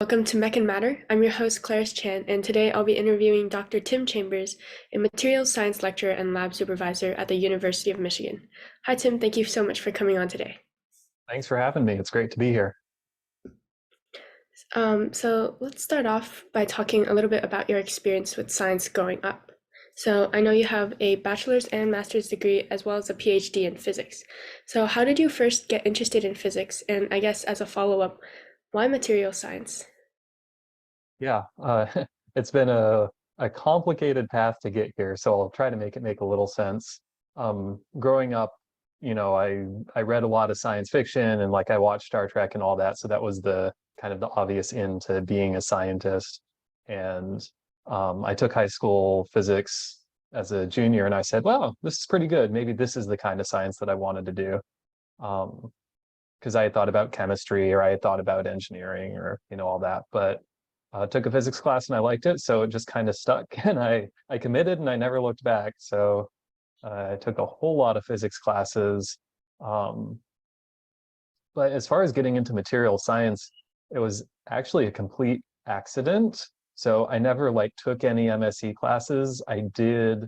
Welcome to Mech Matter. I'm your host, Clarice Chan, and today I'll be interviewing Dr. Tim Chambers, a materials science lecturer and lab supervisor at the University of Michigan. Hi, Tim. Thank you so much for coming on today. Thanks for having me. It's great to be here. So let's start off by talking a little bit about your experience with science growing up. So I know you have a bachelor's and master's degree as well as a PhD in physics. So how did you first get interested in physics? And I guess as a follow-up, why material science? Yeah, it's been a complicated path to get here, so I'll try to make it make a little sense. Growing up, I read a lot of science fiction and like I watched Star Trek and all that, so that was the kind of the obvious into being a scientist. And I took high school physics as a junior, and I said, "Wow, this is pretty good. Maybe this is the kind of science that I wanted to do." Um, because I had thought about chemistry or I had thought about engineering or all that, but took a physics class and I liked it, so it just kind of stuck, and I committed and I never looked back. So I took a whole lot of physics classes. Um, but as far as getting into material science, it was actually a complete accident. So I never like took any MSc classes. I did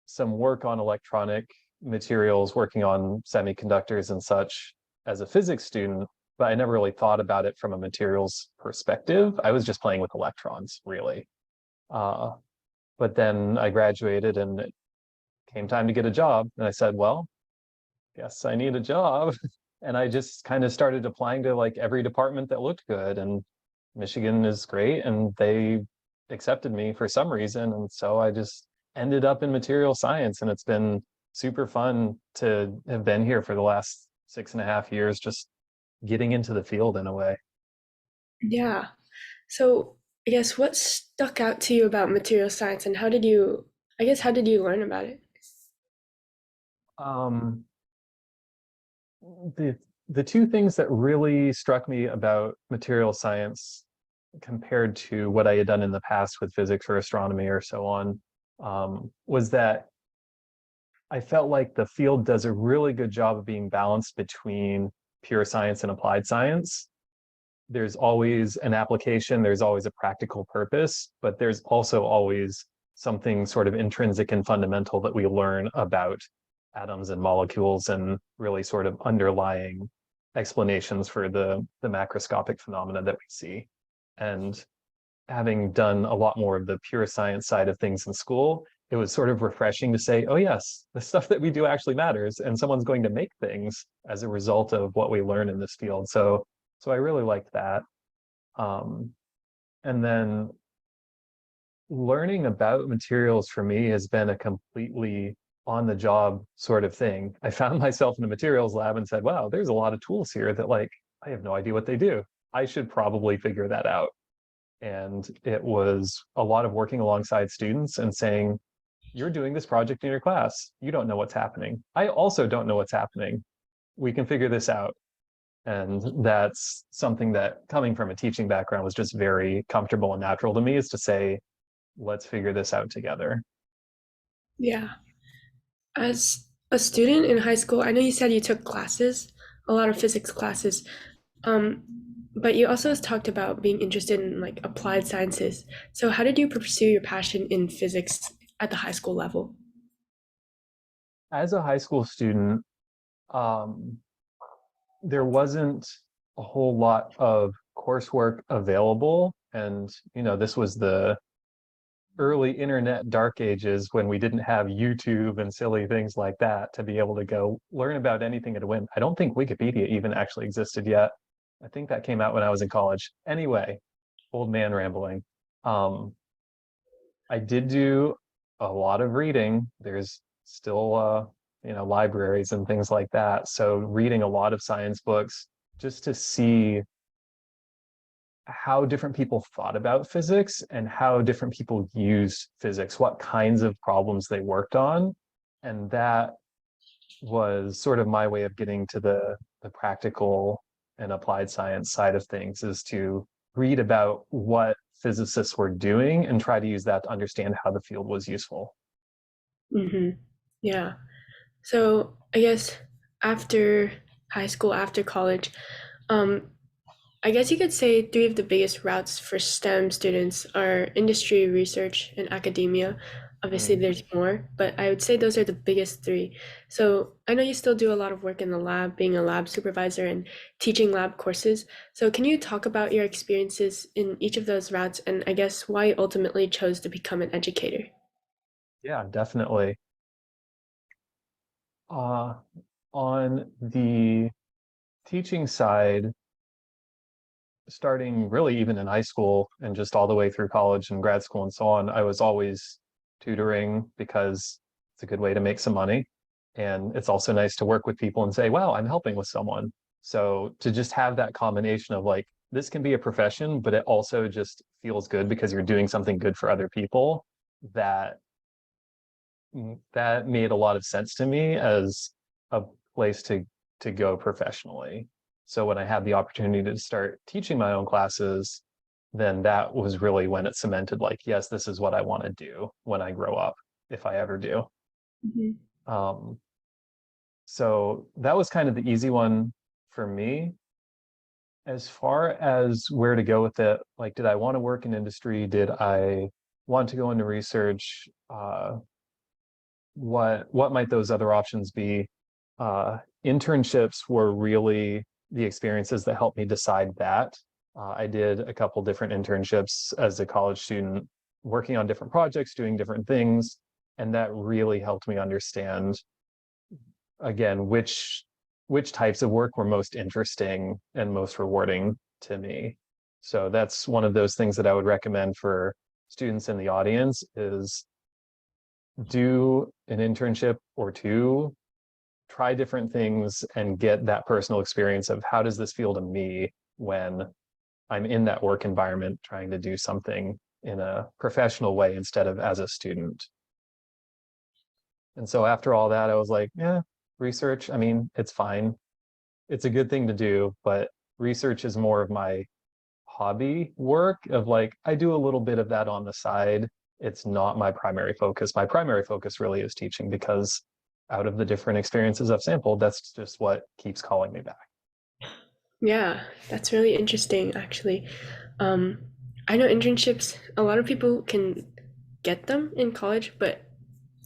some work on electronic materials, working on semiconductors and such as a physics student, but I never really thought about it from a materials perspective. I was just playing with electrons, really. Uh, but then I graduated and it came time to get a job. And I said, well, guess I need a job. And I just kind of started applying to like every department that looked good. And Michigan is great. And they accepted me for some reason. And so I just ended up in material science. And it's been super fun to have been here for the last 6.5 years, just getting into the field in a way. Yeah. So I guess what stuck out to you about material science and how did you learn about it? Um, the the two things that really struck me about material science compared to what I had done in the past with physics or astronomy or so on, was that I felt like the field does a really good job of being balanced between pure science and applied science. There's always an application, there's always a practical purpose, but there's also always something sort of intrinsic and fundamental that we learn about atoms and molecules and really sort of underlying explanations for the macroscopic phenomena that we see. And having done a lot more of the pure science side of things in school, it was sort of refreshing to say, oh yes, the stuff that we do actually matters, and someone's going to make things as a result of what we learn in this field. So I really liked that. Um, and then learning about materials for me has been a completely on the job sort of thing. I found myself in a materials lab and said, wow, there's a lot of tools here that like I have no idea what they do. I should probably figure that out. And it was a lot of working alongside students and saying, you're doing this project in your class. You don't know what's happening. I also don't know what's happening. We can figure this out. And that's something that coming from a teaching background was just very comfortable and natural to me, is to say, let's figure this out together. Yeah. As a student in high school, I know you said you took classes, a lot of physics classes. Um, but you also talked about being interested in like applied sciences. So how did you pursue your passion in physics at the high school level? As a high school student, um, there wasn't a whole lot of coursework available. And, this was the early internet dark ages when we didn't have YouTube and silly things like that to be able to go learn about anything at a whim. I don't think Wikipedia even actually existed yet. I think that came out when I was in college. Anyway, old man rambling. Um, I did do a lot of reading. There's still libraries and things like that. So reading a lot of science books just to see how different people thought about physics and how different people used physics, what kinds of problems they worked on. And that was sort of my way of getting to the practical and applied science side of things, is to read about what physicists were doing and try to use that to understand how the field was useful. Hmm. Yeah. So I guess after high school, after college, um, I guess you could say three of the biggest routes for STEM students are industry, research, and academia. Obviously, Hmm. there's more, but I would say those are the biggest three. So I know you still do a lot of work in the lab, being a lab supervisor and teaching lab courses. So can you talk about your experiences in each of those routes and I guess why you ultimately chose to become an educator? Yeah, definitely. Uh, on the teaching side, starting really even in high school and just all the way through college and grad school and so on, I was always tutoring because it's a good way to make some money. And it's also nice to work with people and say, wow, I'm helping with someone. So to just have that combination of like, this can be a profession, but it also just feels good because you're doing something good for other people. That that made a lot of sense to me as a place to go professionally. So when I had the opportunity to start teaching my own classes, then that was really when it cemented like, yes, this is what I want to do when I grow up, if I ever do. Mhm. Um, so that was kind of the easy one for me. As far as where to go with it, like, did I want to work in industry? Did I want to go into research? What might those other options be? Internships were really the experiences that helped me decide that. I did a couple different internships as a college student, working on different projects, doing different things, and that really helped me understand again which types of work were most interesting and most rewarding to me. So that's one of those things that I would recommend for students in the audience is do an internship or two, try different things and get that personal experience of how does this feel to me when I'm in that work environment trying to do something in a professional way instead of as a student. And so after all that, I was like, yeah, research, I mean, it's fine. It's a good thing to do, but research is more of my hobby work of like I do a little bit of that on the side. It's not my primary focus. My primary focus really is teaching because out of the different experiences I've sampled, that's just what keeps calling me back. Yeah, that's really interesting, actually. Um, I know internships, a lot of people can get them in college, but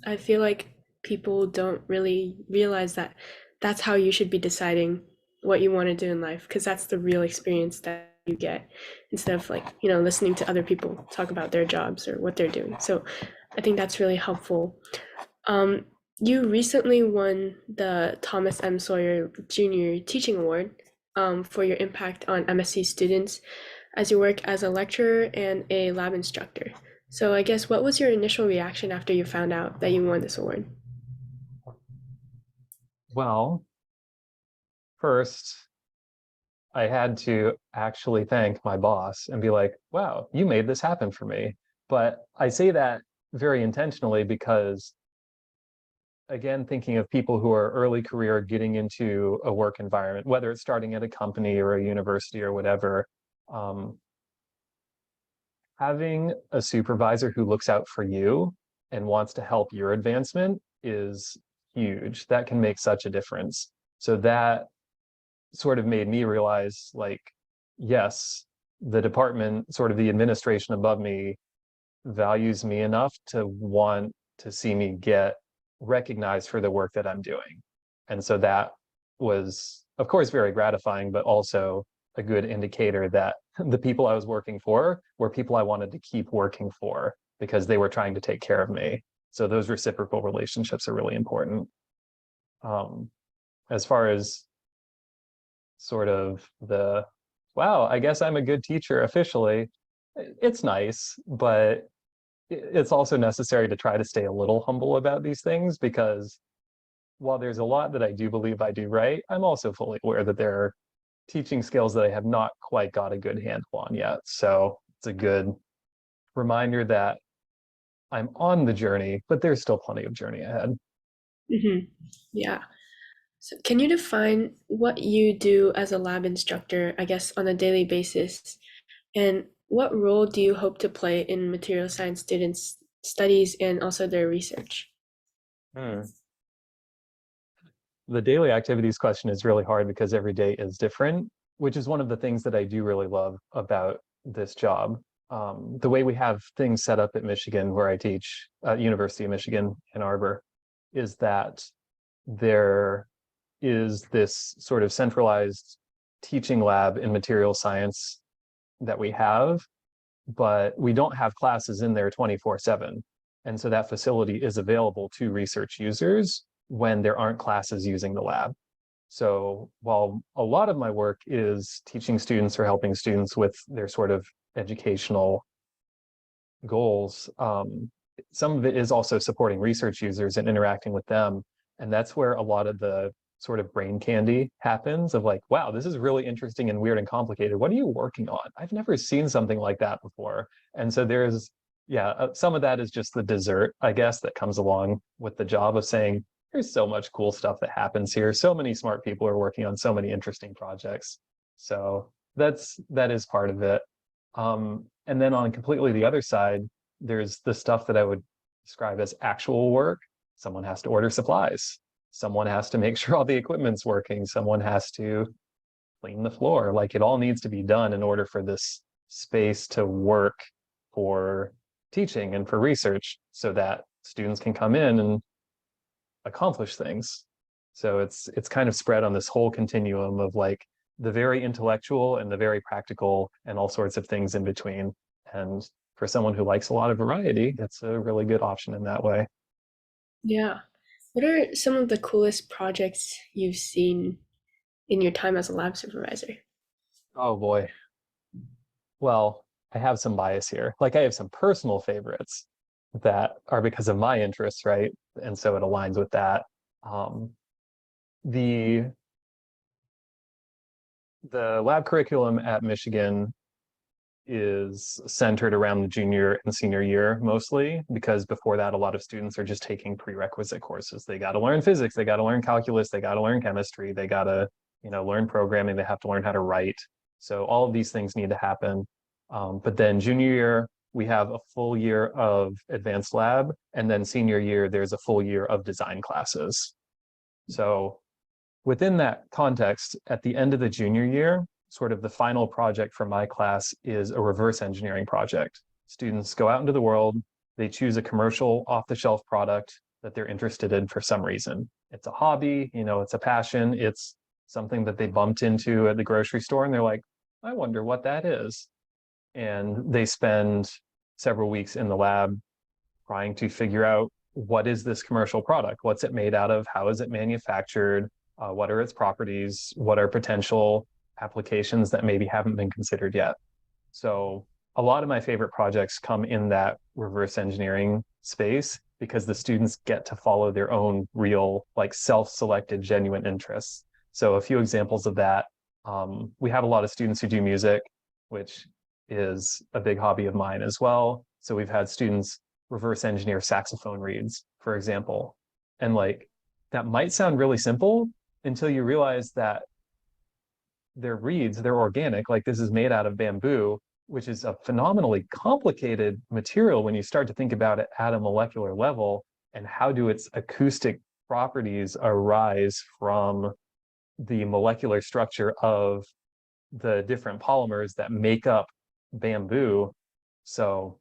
I feel like people don't really realize that that's how you should be deciding what you want to do in life, because that's the real experience that you get instead of like, listening to other people talk about their jobs or what they're doing. So I think that's really helpful. Um, you recently won the Thomas M. Sawyer Junior Teaching Award for your impact on MSc students as you work as a lecturer and a lab instructor. So I guess what was your initial reaction after you found out that you won this award? Well, first, I had to actually thank my boss and be like, wow, you made this happen for me. But I say that very intentionally because again, thinking of people who are early career getting into a work environment, whether it's starting at a company or a university or whatever, um, having a supervisor who looks out for you and wants to help your advancement is huge. That can make such a difference. So that sort of made me realize like, yes, the department, sort of the administration above me values me enough to want to see me get recognized for the work that I'm doing. And so that was, of course, very gratifying, but also a good indicator that the people I was working for were people I wanted to keep working for because they were trying to take care of me. So those reciprocal relationships are really important. Um, as far as sort of the, wow, I guess I'm a good teacher officially, it's nice, but it's also necessary to try to stay a little humble about these things because while there's a lot that I do believe I do right, I'm also fully aware that there are teaching skills that I have not quite got a good handle on yet. So it's a good reminder that I'm on the journey, but there's still plenty of journey ahead. Hmm. Yeah. So can you define what you do as a lab instructor, I guess, on a daily basis? And what role do you hope to play in material science students' studies and also their research? Hmm. The daily activities question is really hard because every day is different. which is one of the things that I do really love about this job. The way we have things set up at Michigan, where I teach at University of Michigan, Ann Arbor, is that there is this sort of centralized teaching lab in material science that we have, but we don't have classes in there 24/7. And so that facility is available to research users when there aren't classes using the lab. So while a lot of my work is teaching students or helping students with their sort of educational goals, some of it is also supporting research users and interacting with them. And that's where a lot of the sort of brain candy happens of like, wow, this is really interesting and weird and complicated. What are you working on? I've never seen something like that before. And so there's, yeah, some of that is just the dessert, I guess, that comes along with the job of saying, there's so much cool stuff that happens here. So many smart people are working on so many interesting projects. So that is part of it. And then on completely the other side, there's the stuff that I would describe as actual work. Someone has to order supplies. Someone has to make sure all the equipment's working. Someone has to clean the floor. Like it all needs to be done in order for this space to work for teaching and for research so that students can come in and accomplish things. So it's kind of spread on this whole continuum of like the very intellectual and the very practical and all sorts of things in between. And for someone who likes a lot of variety, it's a really good option in that way. Yeah. What are some of the coolest projects you've seen in your time as a lab supervisor? Oh boy. Well, I have some bias here. Like I have some personal favorites that are because of my interests, right? And so it aligns with that. Um, the the lab curriculum at Michigan is centered around the junior and senior year mostly, because before that, a lot of students are just taking prerequisite courses. They got to learn physics, they got to learn calculus, they got to learn chemistry, they got to, learn programming, they have to learn how to write. So all of these things need to happen. But then junior year, we have a full year of advanced lab, and then senior year, there's a full year of design classes. So within that context, at the end of the junior year, sort of the final project for my class is a reverse engineering project. Students go out into the world, they choose a commercial off-the-shelf product that they're interested in for some reason. It's a hobby, it's a passion, it's something that they bumped into at the grocery store and they're like, I wonder what that is. And they spend several weeks in the lab trying to figure out what is this commercial product? What's it made out of? How is it manufactured? What are its properties? What are potential applications that maybe haven't been considered yet? So a lot of my favorite projects come in that reverse engineering space because the students get to follow their own real, like self-selected, genuine interests. So a few examples of that. We have a lot of students who do music, which is a big hobby of mine as well. So we've had students reverse engineer saxophone reeds, for example. And like that might sound really simple until you realize that they're reeds, they're organic, like this is made out of bamboo, which is a phenomenally complicated material when you start to think about it at a molecular level, and how do its acoustic properties arise from the molecular structure of the different polymers that make up bamboo. So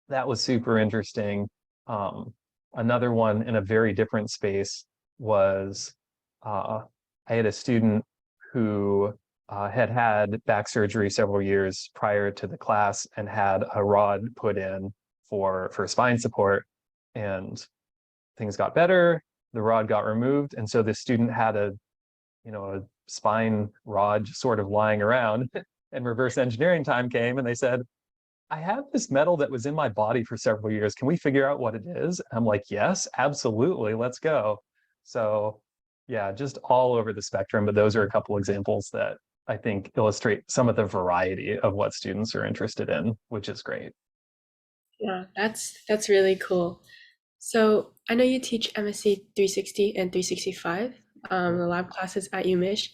that was super interesting. Another one in a very different space was I had a student who had had back surgery several years prior to the class and had a rod put in for spine support, and things got better. The rod got removed, and so the student had a spine rod just sort of lying around. And reverse engineering time came, and they said, I have this metal that was in my body for several years. Can we figure out what it is? I'm like, yes, absolutely. Let's go. So yeah, just all over the spectrum. But those are a couple examples that I think illustrate some of the variety of what students are interested in, which is great. Yeah, that's really cool. So I know you teach MSc 360 and 365, the lab classes at UMich.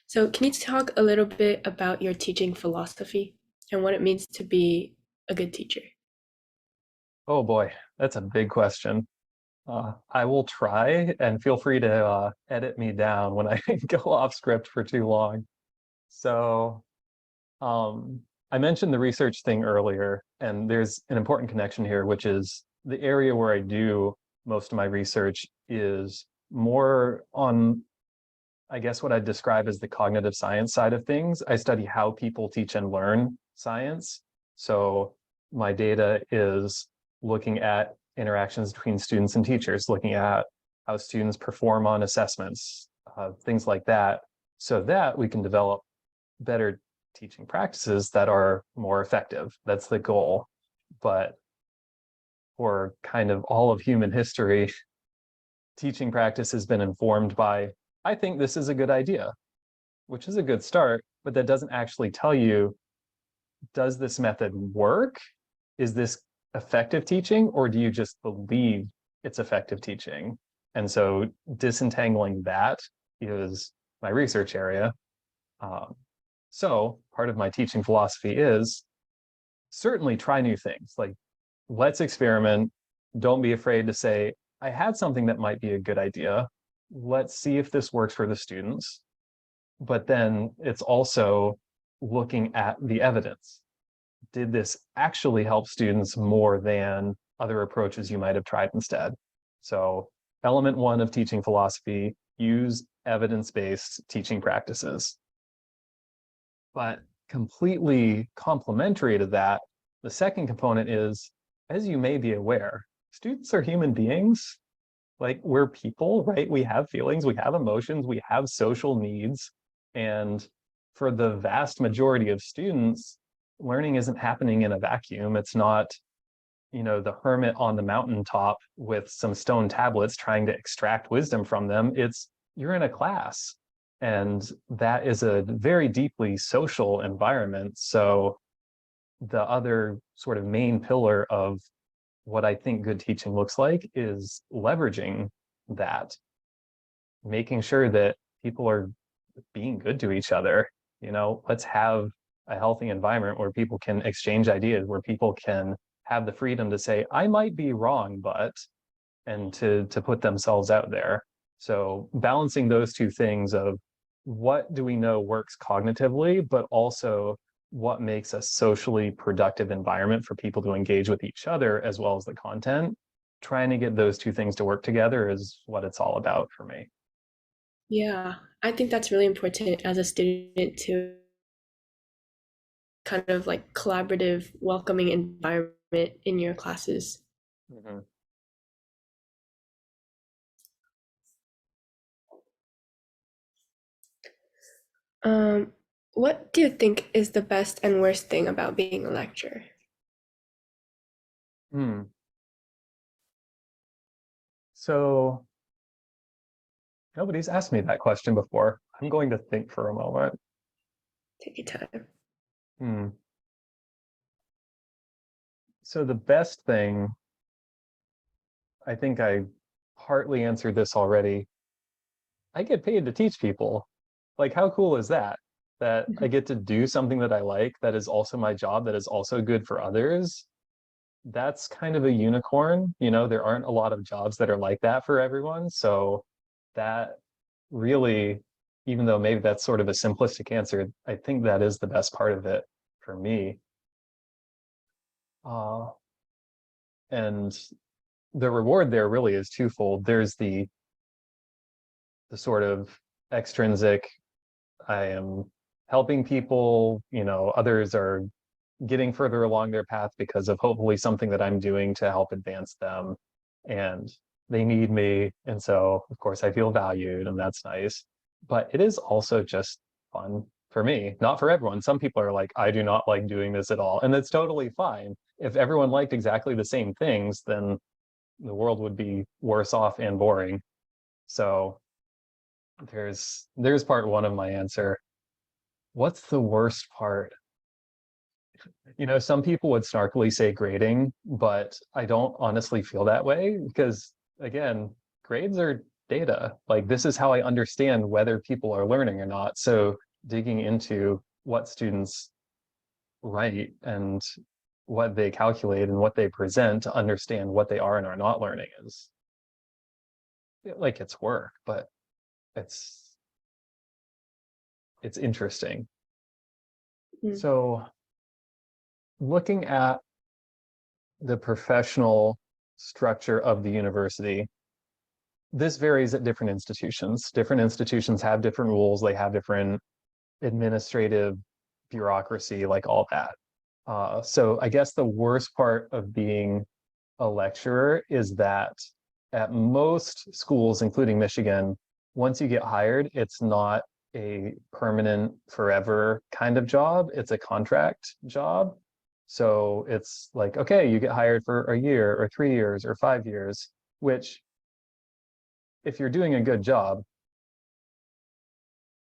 So can you talk a little bit about your teaching philosophy and what it means to be a good teacher? Oh boy, that's a big question. I will try, and feel free to edit me down when I go off script for too long. So I mentioned the research thing earlier, and there's an important connection here, which is the area where I do most of my research is more on, I guess, what I'd describe as the cognitive science side of things. I study how people teach and learn science. So my data is looking at interactions between students and teachers, looking at how students perform on assessments, things like that, so that we can develop better teaching practices that are more effective. That's the goal. But for kind of all of human history, teaching practice has been informed by, I think this is a good idea, which is a good start, but that doesn't actually tell you, does this method work? Is this effective teaching, or do you just believe it's effective teaching? And so disentangling that is my research area. So part of my teaching philosophy is certainly try new things. Like, let's experiment. Don't be afraid to say, I had something that might be a good idea. Let's see if this works for the students. But then it's also looking at the evidence. Did this actually help students more than other approaches you might have tried instead? So element one of teaching philosophy, use evidence-based teaching practices. But completely complementary to that, the second component is, as you may be aware, students are human beings. Like, we're people, right? We have feelings, we have emotions, we have social needs. And for the vast majority of students, learning isn't happening in a vacuum. It's not, the hermit on the mountaintop with some stone tablets trying to extract wisdom from them. It's, you're in a class, and that is a very deeply social environment. So the other sort of main pillar of what I think good teaching looks like is leveraging that, making sure that people are being good to each other. Let's have a healthy environment where people can exchange ideas, where people can have the freedom to say, I might be wrong, but, and to put themselves out there. So balancing those two things of what do we know works cognitively, but also what makes a socially productive environment for people to engage with each other as well as the content. Trying to get those two things to work together is what it's all about for me. Yeah, I think that's really important as a student to kind of like collaborative, welcoming environment in your classes. Mhm. Um, what do you think is the best and worst thing about being a lecturer? Hmm. So nobody's asked me that question before. I'm going to think for a moment. Take your time. Hmm. So the best thing, I think I partly answered this already. I get paid to teach people. Like, how cool is that? That I get to do something that I like, that is also my job, that is also good for others. That's kind of a unicorn. There aren't a lot of jobs that are like that for everyone. So that really, even though maybe that's sort of a simplistic answer, I think that is the best part of it for me. Uh, and the reward there really is twofold. There's the sort of extrinsic, I am helping people, others are getting further along their path because of hopefully something that I'm doing to help advance them. And they need me. And so, of course, I feel valued, and that's nice. But it is also just fun for me, not for everyone. Some people are like, I do not like doing this at all. And that's totally fine. If everyone liked exactly the same things, then the world would be worse off and boring. So there's part one of my answer. What's the worst part? Some people would snarkily say grading, but I don't honestly feel that way because, again, grades are data. Like, this is how I understand whether people are learning or not. So digging into what students write and what they calculate and what they present to understand what they are and are not learning is, like, it's work, but it's it's interesting. Mm. So looking at the professional structure of the university, this varies at different institutions. Different institutions have different rules, they have different administrative bureaucracy, like all that. So I guess the worst part of being a lecturer is that at most schools, including Michigan, once you get hired, it's not a permanent forever kind of job. It's a contract job. So it's like, okay, you get hired for a year or 3 years or 5 years, which if you're doing a good job,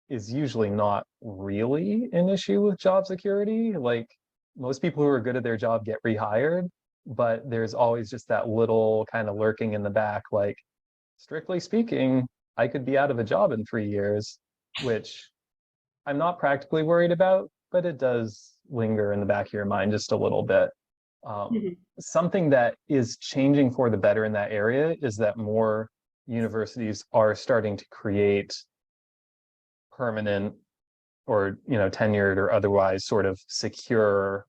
is usually not really an issue with job security. Like most people who are good at their job get rehired, but there's always just that little kind of lurking in the back, like, strictly speaking, I could be out of a job in 3 years, which I'm not practically worried about, but it does linger in the back of your mind just a little bit. Mhm. Something that is changing for the better in that area is that more universities are starting to create permanent or tenured or otherwise sort of secure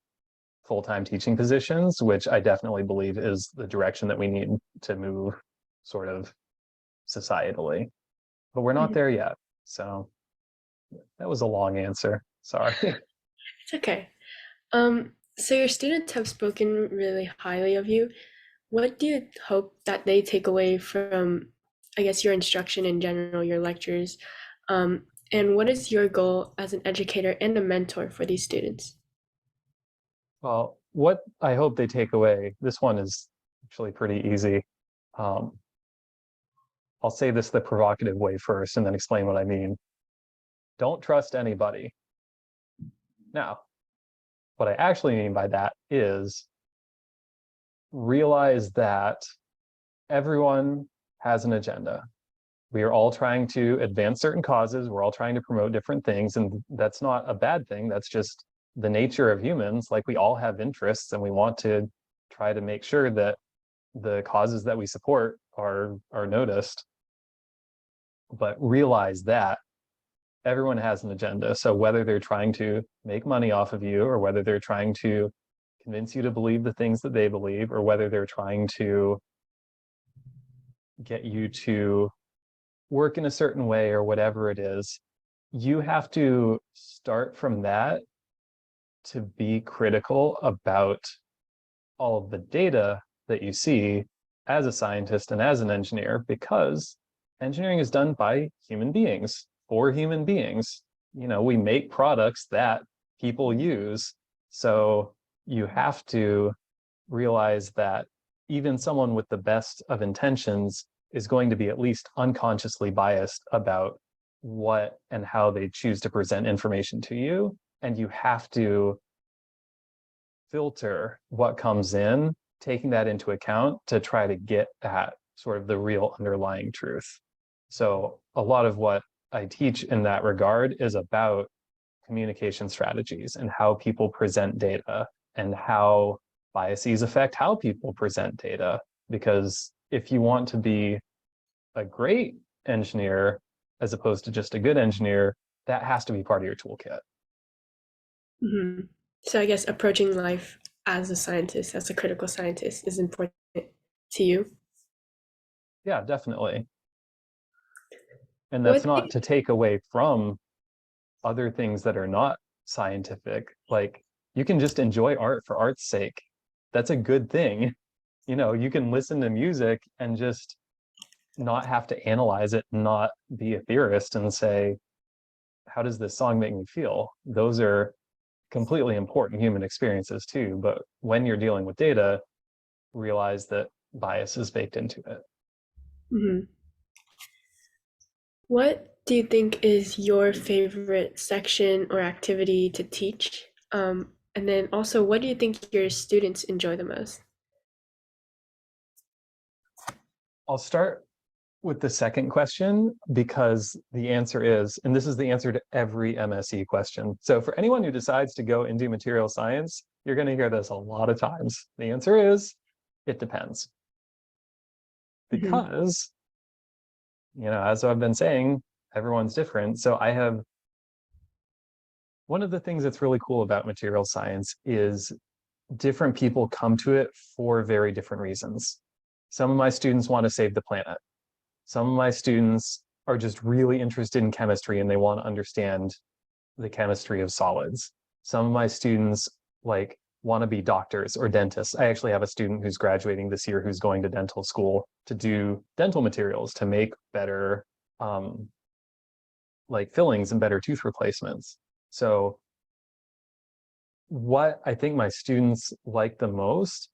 full-time teaching positions, which I definitely believe is the direction that we need to move sort of societally. But we're not Mhm. there yet. So that was a long answer. Sorry. It's okay. So your students have spoken really highly of you. What do you hope that they take away from, I guess, your instruction in general, your lectures? And what is your goal as an educator and a mentor for these students? Well, what I hope they take away, this one is actually pretty easy. Um, I'll say this the provocative way first and then explain what I mean. Don't trust anybody. Now, what I actually mean by that is realize that everyone has an agenda. We are all trying to advance certain causes. We're all trying to promote different things. And that's not a bad thing. That's just the nature of humans. Like we all have interests and we want to try to make sure that the causes that we support are noticed. But realize that everyone has an agenda. So whether they're trying to make money off of you or whether they're trying to convince you to believe the things that they believe or whether they're trying to get you to work in a certain way or whatever it is, you have to start from that to be critical about all of the data that you see as a scientist and as an engineer, because engineering is done by human beings for human beings. We make products that people use. So you have to realize that even someone with the best of intentions is going to be at least unconsciously biased about what and how they choose to present information to you. And you have to filter what comes in, taking that into account to try to get at sort of the real underlying truth. So a lot of what I teach in that regard is about communication strategies and how people present data and how biases affect how people present data. Because if you want to be a great engineer as opposed to just a good engineer, that has to be part of your toolkit. Hmm. So I guess approaching life as a scientist, as a critical scientist, is important to you. Yeah, definitely. And that's What? not to take away from other things that are not scientific. Like you can just enjoy art for art's sake. That's a good thing. You can listen to music and just not have to analyze it, not be a theorist and say, how does this song make me feel? Those are completely important human experiences too. But when you're dealing with data, realize that bias is baked into it. Mhm. What do you think is your favorite section or activity to teach? And then also, what do you think your students enjoy the most? I'll start with the second question because the answer is, and this is the answer to every MSE question. So for anyone who decides to go into material science, you're going to hear this a lot of times. The answer is, it depends. Mhm. Because, as I've been saying, everyone's different. So I have one of the things that's really cool about material science is different people come to it for very different reasons. Some of my students want to save the planet. Some of my students are just really interested in chemistry and they want to understand the chemistry of solids. Some of my students like want to be doctors or dentists. I actually have a student who's graduating this year who's going to dental school to do dental materials to make better like fillings and better tooth replacements. So what I think my students like the most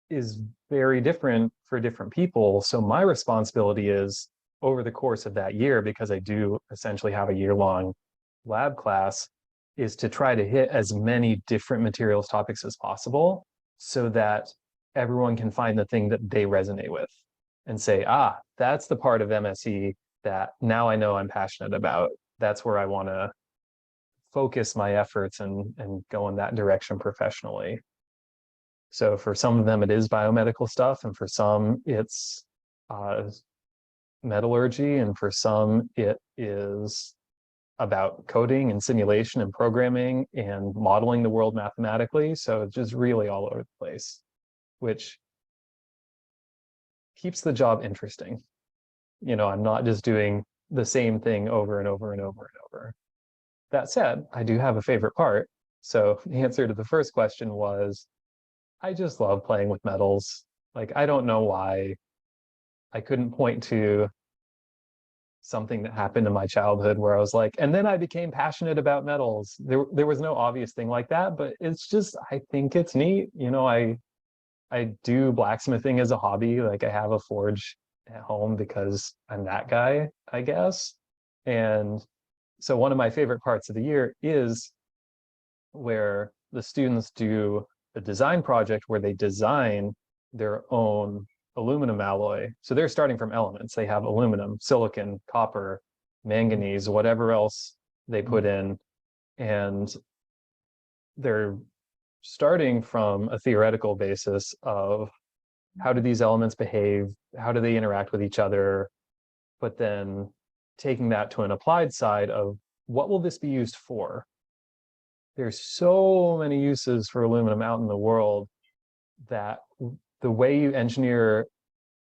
is very different for different people. So my responsibility is over the course of that year, because I do essentially have a year-long lab class, is to try to hit as many different materials topics as possible so that everyone can find the thing that they resonate with and say, ah, that's the part of MSE that now I know I'm passionate about. That's where I want to focus my efforts and go in that direction professionally. So for some of them, it is biomedical stuff, and for some, it's metallurgy, and for some, it is about coding and simulation and programming and modeling the world mathematically. So it's just really all over the place, which keeps the job interesting. You know, I'm not just doing the same thing over and over and over and over. That said, I do have a favorite part. So the answer to the first question was, I just love playing with metals. Like, I don't know why. I couldn't point to something that happened in my childhood where I was like, and then I became passionate about metals. There was no obvious thing like that, but it's just, I think it's neat. You know, I do blacksmithing as a hobby. Like I have a forge at home because I'm that guy, I guess. And so one of my favorite parts of the year is where the students do a design project where they design their own aluminum alloy. So they're starting from elements. They have aluminum, silicon, copper, manganese, whatever else they put in. And they're starting from a theoretical basis of how do these elements behave? How do they interact with each other? But then taking that to an applied side of what will this be used for? There's so many uses for aluminum out in the world that the way you engineer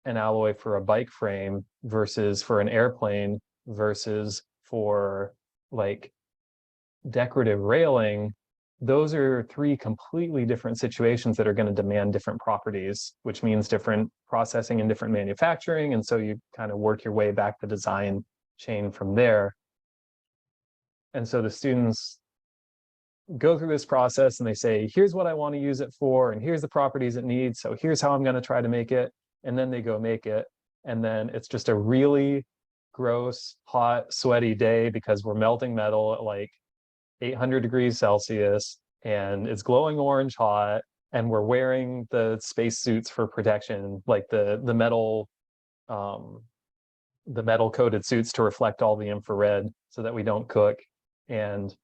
an alloy for a bike frame versus for an airplane versus for like decorative railing, those are three completely different situations that are going to demand different properties, which means different processing and different manufacturing. And so you kind of work your way back the design chain from there. And so the students go through this process and they say, here's what I want to use it for, and here's the properties it needs. So here's how I'm going to try to make it. And then they go make it. And then it's just a really gross, hot, sweaty day because we're melting metal at like 800 degrees Celsius and it's glowing orange hot. And we're wearing the space suits for protection, like the metal coated suits to reflect all the infrared so that we don't cook. And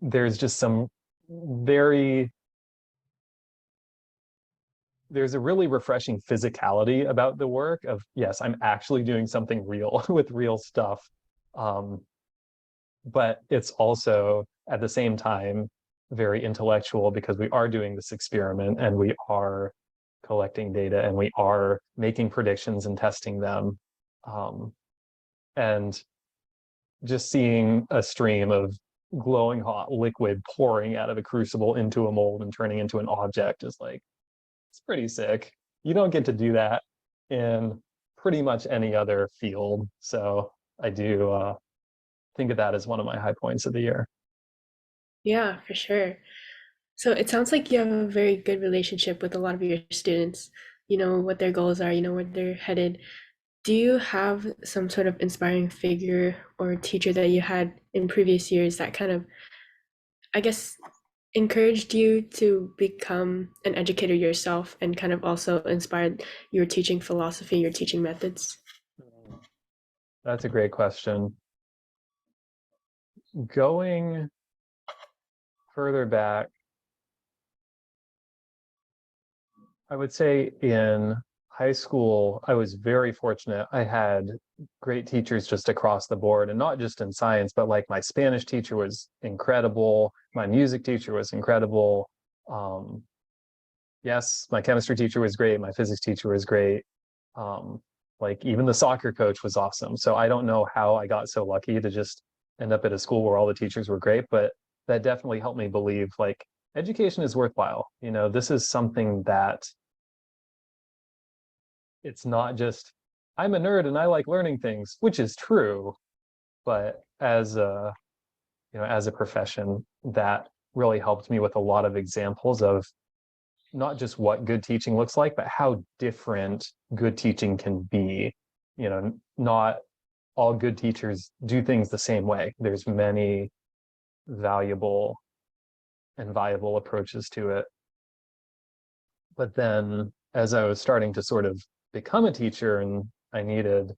there's just some very there's a really refreshing physicality about the work of, yes, I'm actually doing something real with real stuff. But it's also at the same time very intellectual because we are doing this experiment and we are collecting data and we are making predictions and testing them. And just seeing a stream of glowing hot liquid pouring out of a crucible into a mold and turning into an object is like, it's pretty sick. You don't get to do that in pretty much any other field. So I do think of that as one of my high points of the year. Yeah, for sure. So it sounds like you have a very good relationship with a lot of your students. You know what their goals are, you know where they're headed. Do you have some sort of inspiring figure or teacher that you had in previous years that kind of, I guess, encouraged you to become an educator yourself and kind of also inspired your teaching philosophy, your teaching methods? That's a great question. Going further back, I would say in high school, I was very fortunate. I had great teachers just across the board, and not just in science, but like my Spanish teacher was incredible. My music teacher was incredible. Um, yes, my chemistry teacher was great. My physics teacher was great. Um, like even the soccer coach was awesome. So I don't know how I got so lucky to just end up at a school where all the teachers were great, but that definitely helped me believe like education is worthwhile. This is something that it's not just I'm a nerd and I like learning things, which is true, but as a profession, that really helped me with a lot of examples of not just what good teaching looks like, but how different good teaching can be. Not all good teachers do things the same way. There's many valuable and viable approaches to it. But then as I was starting to sort of become a teacher and I needed,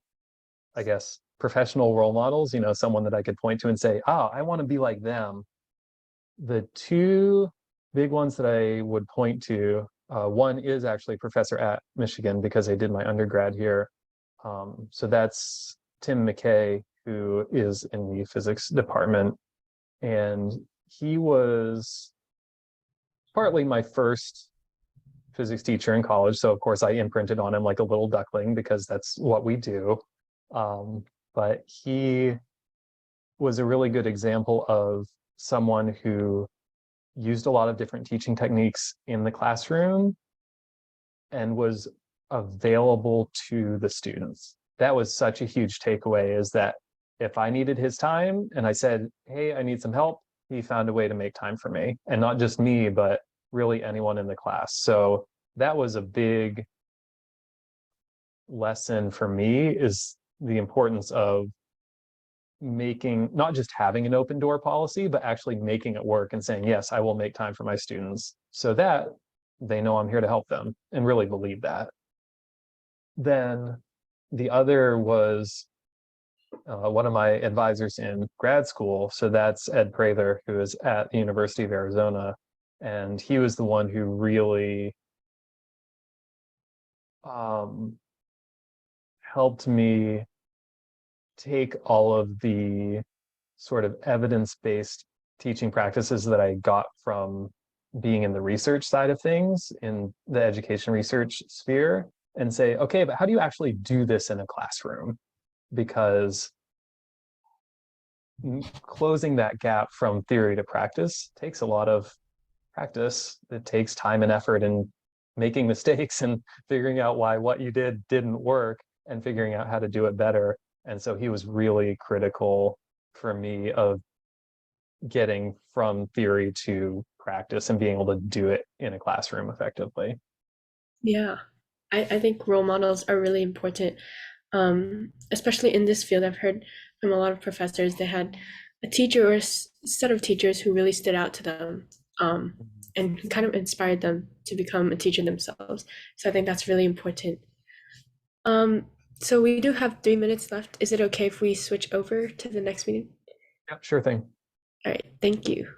I guess, professional role models, someone that I could point to and say, oh, I want to be like them. The two big ones that I would point to, one is actually a professor at Michigan because I did my undergrad here. So that's Tim McKay, who is in the physics department. And he was partly my first physics teacher in college. So, of course, I imprinted on him like a little duckling because that's what we do. But he was a really good example of someone who used a lot of different teaching techniques in the classroom and was available to the students. That was such a huge takeaway, is that if I needed his time and I said, hey, I need some help, he found a way to make time for me. And not just me, but really anyone in the class. So that was a big lesson for me, is the importance of making, not just having an open door policy, but actually making it work and saying, yes, I will make time for my students so that they know I'm here to help them and really believe that. Then the other was one of my advisors in grad school. So that's Ed Prather, who is at the University of Arizona. And he was the one who really helped me take all of the sort of evidence-based teaching practices that I got from being in the research side of things in the education research sphere and say, okay, but how do you actually do this in a classroom? Because closing that gap from theory to practice takes a lot of practice. It takes time and effort and making mistakes and figuring out why what you did didn't work and figuring out how to do it better. And so he was really critical for me of getting from theory to practice and being able to do it in a classroom effectively. Yeah. I think role models are really important, especially in this field. I've heard from a lot of professors they had a teacher or a set of teachers who really stood out to them, and kind of inspired them to become a teacher themselves. So I think that's really important. Um, so we do have 3 minutes left. Is it okay if we switch over to the next meeting? Yep, sure thing. All right, thank you.